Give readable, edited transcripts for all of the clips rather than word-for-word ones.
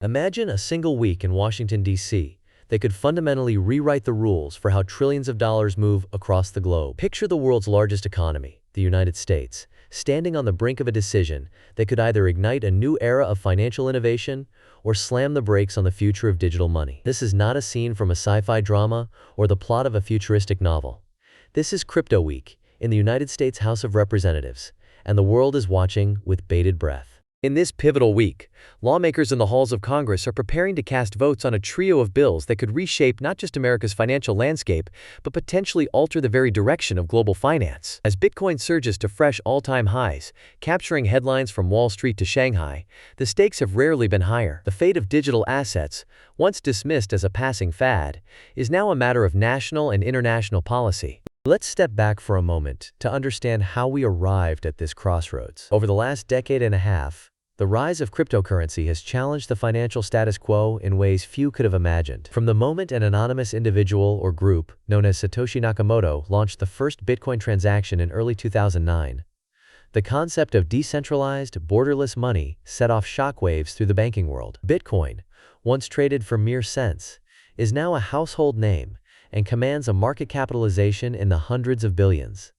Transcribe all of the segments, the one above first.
Imagine a single week in Washington, D.C. that could fundamentally rewrite the rules for how trillions of dollars move across the globe. Picture the world's largest economy, the United States, standing on the brink of a decision that could either ignite a new era of financial innovation or slam the brakes on the future of digital money. This is not a scene from a sci-fi drama or the plot of a futuristic novel. This is Crypto Week in the United States House of Representatives, and the world is watching with bated breath. In this pivotal week, lawmakers in the halls of Congress are preparing to cast votes on a trio of bills that could reshape not just America's financial landscape, but potentially alter the very direction of global finance. As Bitcoin surges to fresh all-time highs, capturing headlines from Wall Street to Shanghai, the stakes have rarely been higher. The fate of digital assets, once dismissed as a passing fad, is now a matter of national and international policy. Let's step back for a moment to understand how we arrived at this crossroads. Over the last decade and a half, the rise of cryptocurrency has challenged the financial status quo in ways few could have imagined. From the moment an anonymous individual or group, known as Satoshi Nakamoto, launched the first Bitcoin transaction in early 2009, the concept of decentralized, borderless money set off shockwaves through the banking world. Bitcoin, once traded for mere cents, is now a household name and commands a market capitalization in the hundreds of billions.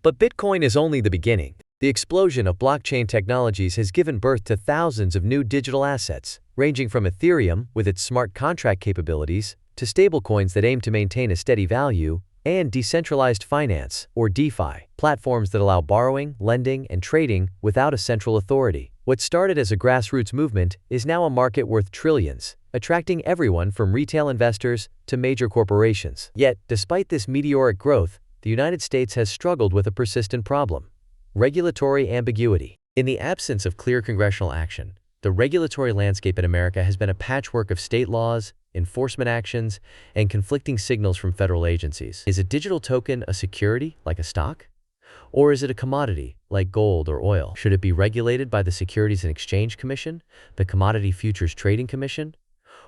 But Bitcoin is only the beginning. The explosion of blockchain technologies has given birth to thousands of new digital assets, ranging from Ethereum with its smart contract capabilities to stablecoins that aim to maintain a steady value, and decentralized finance, or DeFi, platforms that allow borrowing, lending, and trading without a central authority. What started as a grassroots movement is now a market worth trillions, attracting everyone from retail investors to major corporations. Yet, despite this meteoric growth, the United States has struggled with a persistent problem: regulatory ambiguity. In the absence of clear congressional action, the regulatory landscape in America has been a patchwork of state laws, enforcement actions, and conflicting signals from federal agencies. Is a digital token a security, like a stock? Or is it a commodity, like gold or oil? Should it be regulated by the Securities and Exchange Commission, the Commodity Futures Trading Commission,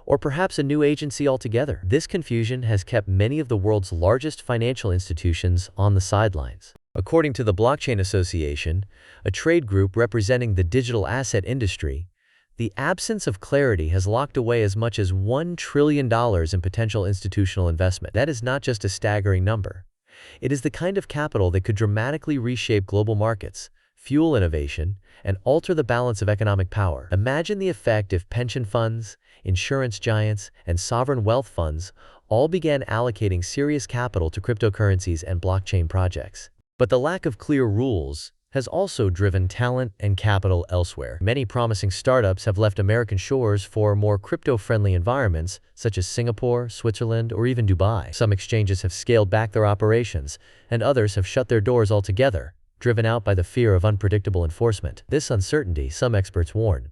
or perhaps a new agency altogether? This confusion has kept many of the world's largest financial institutions on the sidelines. According to the Blockchain Association, a trade group representing the digital asset industry, the absence of clarity has locked away as much as $1 trillion in potential institutional investment. That is not just a staggering number. It is the kind of capital that could dramatically reshape global markets, fuel innovation, and alter the balance of economic power. Imagine the effect if pension funds, insurance giants, and sovereign wealth funds all began allocating serious capital to cryptocurrencies and blockchain projects. But the lack of clear rules has also driven talent and capital elsewhere. Many promising startups have left American shores for more crypto-friendly environments, such as Singapore, Switzerland, or even Dubai. Some exchanges have scaled back their operations, and others have shut their doors altogether, driven out by the fear of unpredictable enforcement. This uncertainty, some experts warn,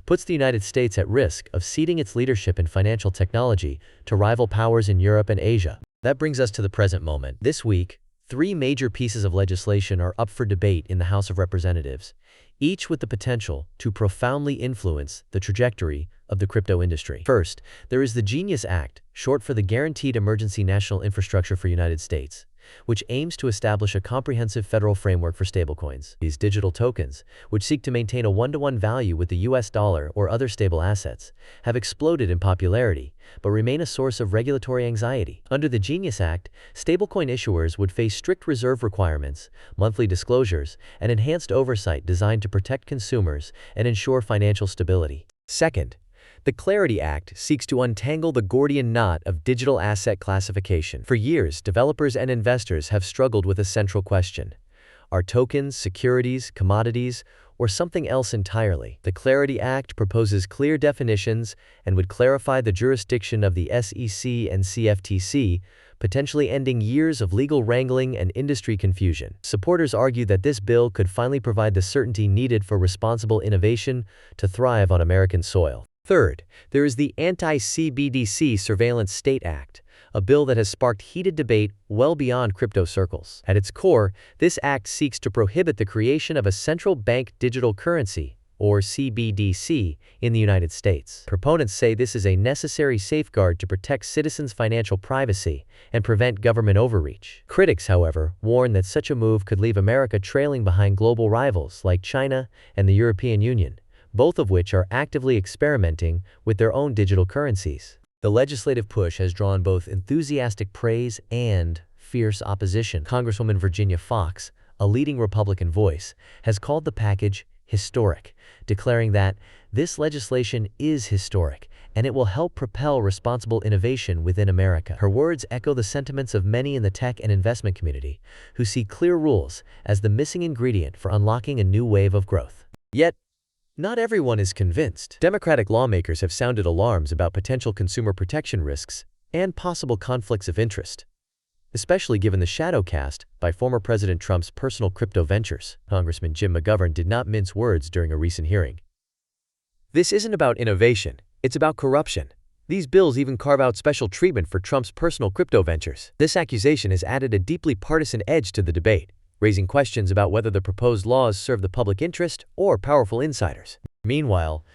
puts the United States at risk of ceding its leadership in financial technology to rival powers in Europe and Asia. That brings us to the present moment. This week, 3 major pieces of legislation are up for debate in the House of Representatives, each with the potential to profoundly influence the trajectory of the crypto industry. First, there is the GENIUS Act, short for the Guaranteed Emergency National Infrastructure for United States, which aims to establish a comprehensive federal framework for stablecoins. These digital tokens, which seek to maintain a one-to-one value with the US dollar or other stable assets, have exploded in popularity, but remain a source of regulatory anxiety. Under the GENIUS Act, stablecoin issuers would face strict reserve requirements, monthly disclosures, and enhanced oversight designed to protect consumers and ensure financial stability. Second, the Clarity Act seeks to untangle the Gordian knot of digital asset classification. For years, developers and investors have struggled with a central question: are tokens, securities, commodities, or something else entirely? The Clarity Act proposes clear definitions and would clarify the jurisdiction of the SEC and CFTC, potentially ending years of legal wrangling and industry confusion. Supporters argue that this bill could finally provide the certainty needed for responsible innovation to thrive on American soil. Third, there is the Anti-CBDC Surveillance State Act, a bill that has sparked heated debate well beyond crypto circles. At its core, this act seeks to prohibit the creation of a central bank digital currency, or CBDC, in the United States. Proponents say this is a necessary safeguard to protect citizens' financial privacy and prevent government overreach. Critics, however, warn that such a move could leave America trailing behind global rivals like China and the European Union, both of which are actively experimenting with their own digital currencies. The legislative push has drawn both enthusiastic praise and fierce opposition. Congresswoman Virginia Foxx, a leading Republican voice, has called the package historic, declaring that this legislation is historic and it will help propel responsible innovation within America. Her words echo the sentiments of many in the tech and investment community who see clear rules as the missing ingredient for unlocking a new wave of growth. Yet, not everyone is convinced. Democratic lawmakers have sounded alarms about potential consumer protection risks and possible conflicts of interest, especially given the shadow cast by former President Trump's personal crypto ventures. Congressman Jim McGovern did not mince words during a recent hearing. This isn't about innovation, it's about corruption. These bills even carve out special treatment for Trump's personal crypto ventures. This accusation has added a deeply partisan edge to the debate, raising questions about whether the proposed laws serve the public interest or powerful insiders. Meanwhile,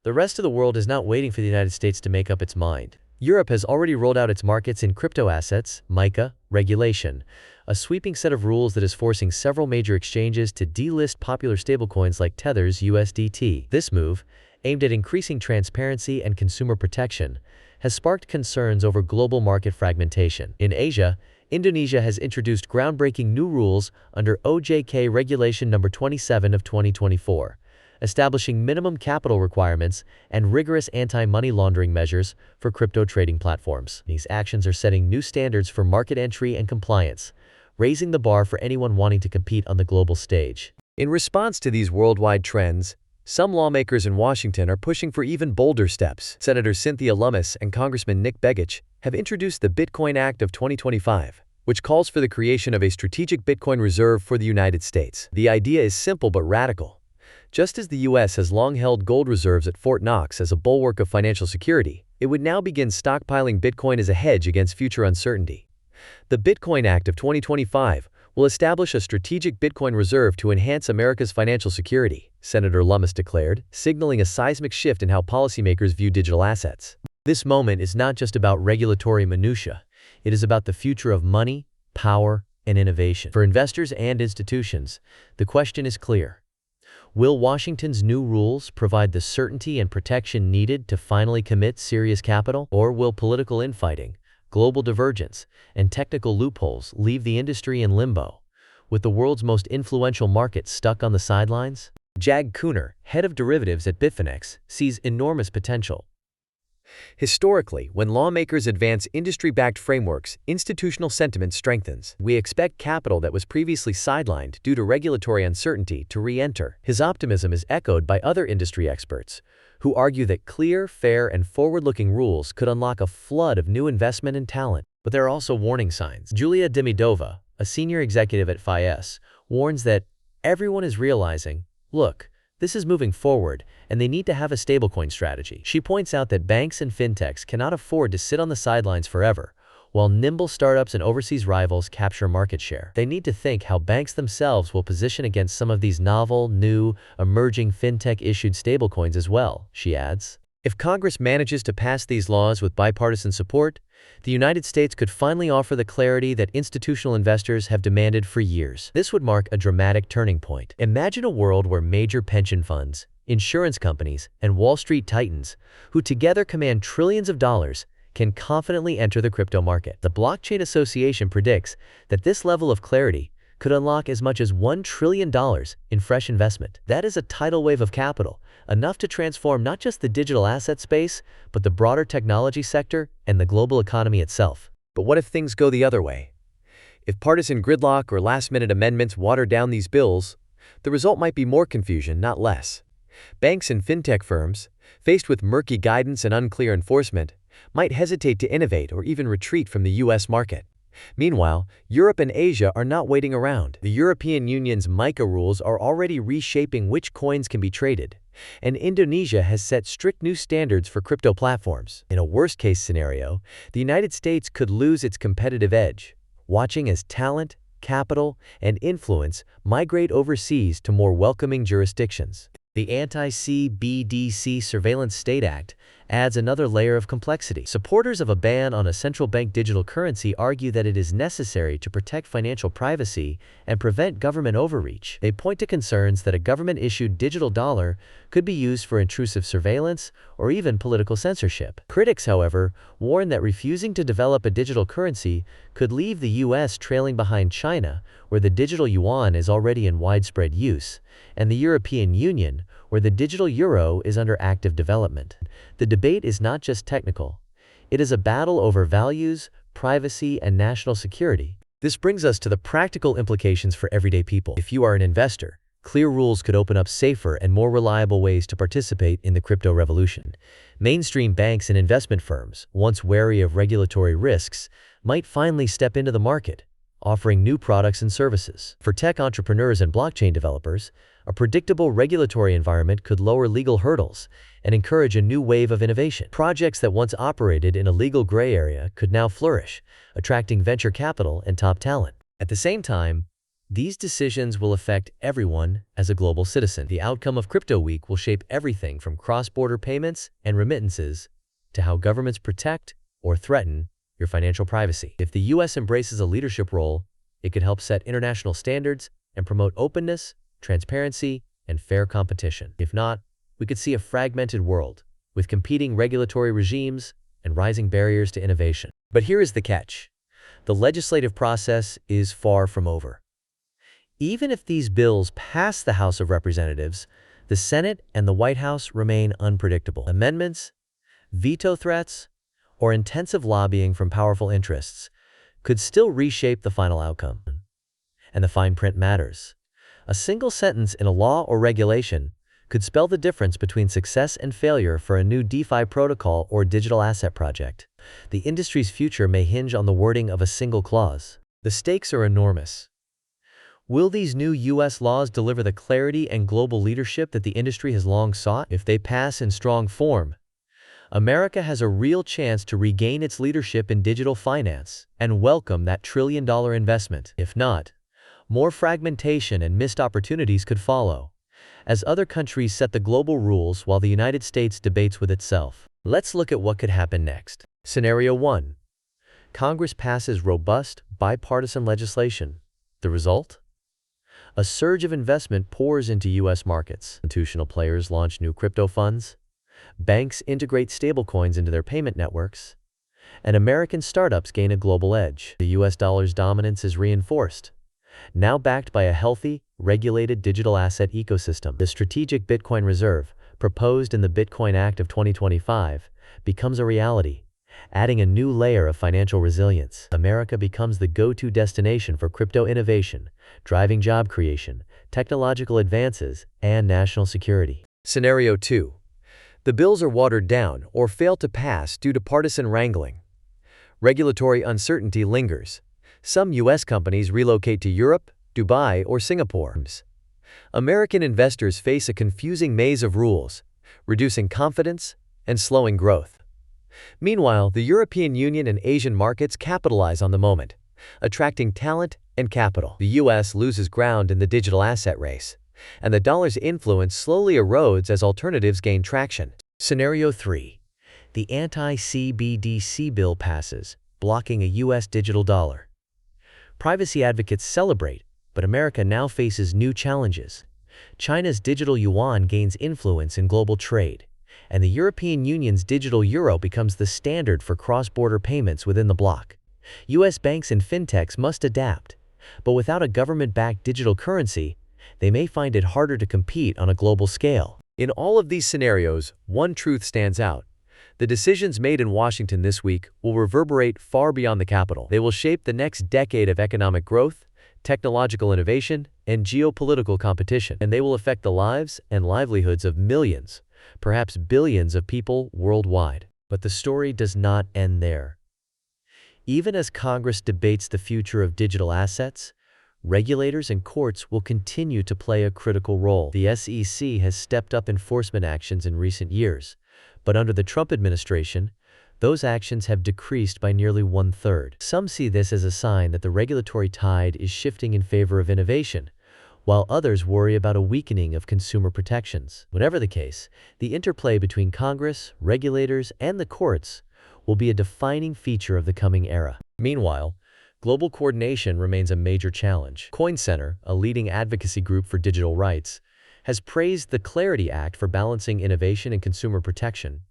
the rest of the world is not waiting for the United States to make up its mind. Europe has already rolled out its markets in crypto assets, MiCA, regulation, a sweeping set of rules that is forcing several major exchanges to delist popular stablecoins like Tether's USDT. This move, aimed at increasing transparency and consumer protection, has sparked concerns over global market fragmentation. In Asia, Indonesia has introduced groundbreaking new rules under OJK Regulation No. 27 of 2024, establishing minimum capital requirements and rigorous anti-money laundering measures for crypto trading platforms. These actions are setting new standards for market entry and compliance, raising the bar for anyone wanting to compete on the global stage. In response to these worldwide trends, some lawmakers in Washington are pushing for even bolder steps. Senator Cynthia Lummis and Congressman Nick Begich have introduced the Bitcoin Act of 2025, which calls for the creation of a strategic Bitcoin reserve for the United States. The idea is simple but radical. Just as the U.S. has long held gold reserves at Fort Knox as a bulwark of financial security, it would now begin stockpiling Bitcoin as a hedge against future uncertainty. The Bitcoin Act of 2025 will establish a strategic Bitcoin reserve to enhance America's financial security, Senator Lummis declared, signaling a seismic shift in how policymakers view digital assets. This moment is not just about regulatory minutia. It is about the future of money, power, and innovation. For investors and institutions, the question is clear. Will Washington's new rules provide the certainty and protection needed to finally commit serious capital? Or will political infighting, global divergence, and technical loopholes leave the industry in limbo, with the world's most influential market stuck on the sidelines? Jag Kuhner, head of derivatives at Bitfinex, sees enormous potential. Historically, when lawmakers advance industry-backed frameworks, institutional sentiment strengthens. We expect capital that was previously sidelined due to regulatory uncertainty to re-enter. His optimism is echoed by other industry experts, who argue that clear, fair, and forward-looking rules could unlock a flood of new investment and talent. But there are also warning signs. Julia Demidova, a senior executive at FIS, warns that everyone is realizing, look, this is moving forward, and they need to have a stablecoin strategy. She points out that banks and fintechs cannot afford to sit on the sidelines forever, while nimble startups and overseas rivals capture market share. They need to think how banks themselves will position against some of these novel, new, emerging fintech-issued stablecoins as well, she adds. If Congress manages to pass these laws with bipartisan support, the United States could finally offer the clarity that institutional investors have demanded for years. This would mark a dramatic turning point. Imagine a world where major pension funds, insurance companies, and Wall Street titans, who together command trillions of dollars, can confidently enter the crypto market. The Blockchain Association predicts that this level of clarity could unlock as much as $1 trillion in fresh investment. That is a tidal wave of capital, enough to transform not just the digital asset space, but the broader technology sector and the global economy itself. But what if things go the other way? If partisan gridlock or last-minute amendments water down these bills, the result might be more confusion, not less. Banks and fintech firms, faced with murky guidance and unclear enforcement, might hesitate to innovate or even retreat from the U.S. market. Meanwhile, Europe and Asia are not waiting around. The European Union's MiCA rules are already reshaping which coins can be traded, and Indonesia has set strict new standards for crypto platforms. In a worst-case scenario, the United States could lose its competitive edge, watching as talent, capital, and influence migrate overseas to more welcoming jurisdictions. The Anti-CBDC Surveillance State Act, adds another layer of complexity. Supporters of a ban on a central bank digital currency argue that it is necessary to protect financial privacy and prevent government overreach. They point to concerns that a government-issued digital dollar could be used for intrusive surveillance or even political censorship. Critics, however, warn that refusing to develop a digital currency could leave the U.S. trailing behind China, where the digital yuan is already in widespread use, and the European Union, where the digital euro is under active development. The debate is not just technical. It is a battle over values, privacy, and national security. This brings us to the practical implications for everyday people. If you are an investor, clear rules could open up safer and more reliable ways to participate in the crypto revolution. Mainstream banks and investment firms, once wary of regulatory risks, might finally step into the market, offering new products and services. For tech entrepreneurs and blockchain developers, a predictable regulatory environment could lower legal hurdles and encourage a new wave of innovation. Projects that once operated in a legal gray area could now flourish, attracting venture capital and top talent. At the same time, these decisions will affect everyone as a global citizen. The outcome of Crypto Week will shape everything from cross-border payments and remittances to how governments protect or threaten your financial privacy. If the U.S. embraces a leadership role, it could help set international standards and promote openness, transparency, and fair competition. If not, we could see a fragmented world with competing regulatory regimes and rising barriers to innovation. But here is the catch. The legislative process is far from over. Even if these bills pass the House of Representatives, the Senate and the White House remain unpredictable. Amendments, veto threats, or intensive lobbying from powerful interests could still reshape the final outcome. And the fine print matters. A single sentence in a law or regulation could spell the difference between success and failure for a new DeFi protocol or digital asset project. The industry's future may hinge on the wording of a single clause. The stakes are enormous. Will these new U.S. laws deliver the clarity and global leadership that the industry has long sought? If they pass in strong form, America has a real chance to regain its leadership in digital finance and welcome that trillion-dollar investment. If not, more fragmentation and missed opportunities could follow, as other countries set the global rules while the United States debates with itself. Let's look at what could happen next. Scenario 1. Congress passes robust, bipartisan legislation. The result? A surge of investment pours into U.S. markets. Institutional players launch new crypto funds. Banks integrate stablecoins into their payment networks. And American startups gain a global edge. The U.S. dollar's dominance is reinforced, now backed by a healthy, regulated digital asset ecosystem. The strategic Bitcoin reserve, proposed in the Bitcoin Act of 2025, becomes a reality, adding a new layer of financial resilience. America becomes the go-to destination for crypto innovation, driving job creation, technological advances, and national security. Scenario 2. The bills are watered down or fail to pass due to partisan wrangling. Regulatory uncertainty lingers. Some U.S. companies relocate to Europe, Dubai, or Singapore. American investors face a confusing maze of rules, reducing confidence and slowing growth. Meanwhile, the European Union and Asian markets capitalize on the moment, attracting talent and capital. The U.S. loses ground in the digital asset race, and the dollar's influence slowly erodes as alternatives gain traction. Scenario 3. The anti-CBDC bill passes, blocking a U.S. digital dollar. Privacy advocates celebrate, but America now faces new challenges. China's digital yuan gains influence in global trade, and the European Union's digital euro becomes the standard for cross-border payments within the bloc. U.S. banks and fintechs must adapt, but without a government-backed digital currency, they may find it harder to compete on a global scale. In all of these scenarios, one truth stands out. The decisions made in Washington this week will reverberate far beyond the Capitol. They will shape the next decade of economic growth, technological innovation, and geopolitical competition, and they will affect the lives and livelihoods of millions, perhaps billions of people worldwide. But the story does not end there. Even as Congress debates the future of digital assets, regulators and courts will continue to play a critical role. The SEC has stepped up enforcement actions in recent years, but under the Trump administration, those actions have decreased by nearly 1/3. Some see this as a sign that the regulatory tide is shifting in favor of innovation, while others worry about a weakening of consumer protections. Whatever the case, the interplay between Congress, regulators, and the courts will be a defining feature of the coming era. Meanwhile, global coordination remains a major challenge. Coin Center, a leading advocacy group for digital rights, has praised the Clarity Act for balancing innovation and consumer protection,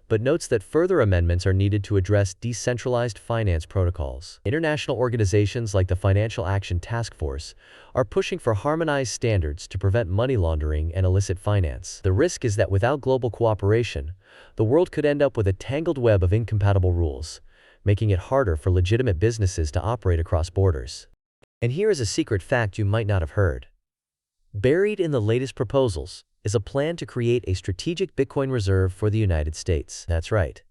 but notes that further amendments are needed to address decentralized finance protocols. International organizations like the Financial Action Task Force are pushing for harmonized standards to prevent money laundering and illicit finance. The risk is that without global cooperation, the world could end up with a tangled web of incompatible rules, making it harder for legitimate businesses to operate across borders. And here is a secret fact you might not have heard. Buried in the latest proposals is a plan to create a strategic Bitcoin reserve for the United States. That's right.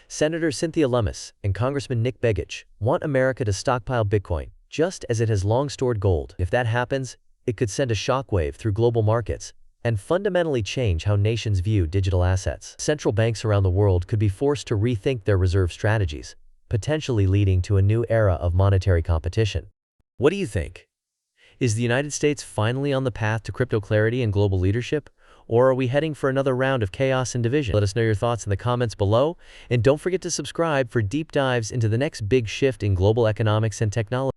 Senator Cynthia Lummis and Congressman Nick Begich want America to stockpile Bitcoin, just as it has long stored gold. If that happens, it could send a shockwave through global markets and fundamentally change how nations view digital assets. Central banks around the world could be forced to rethink their reserve strategies, potentially leading to a new era of monetary competition. What do you think? Is the United States finally on the path to crypto clarity and global leadership? Or are we heading for another round of chaos and division? Let us know your thoughts in the comments below, and don't forget to subscribe for deep dives into the next big shift in global economics and technology.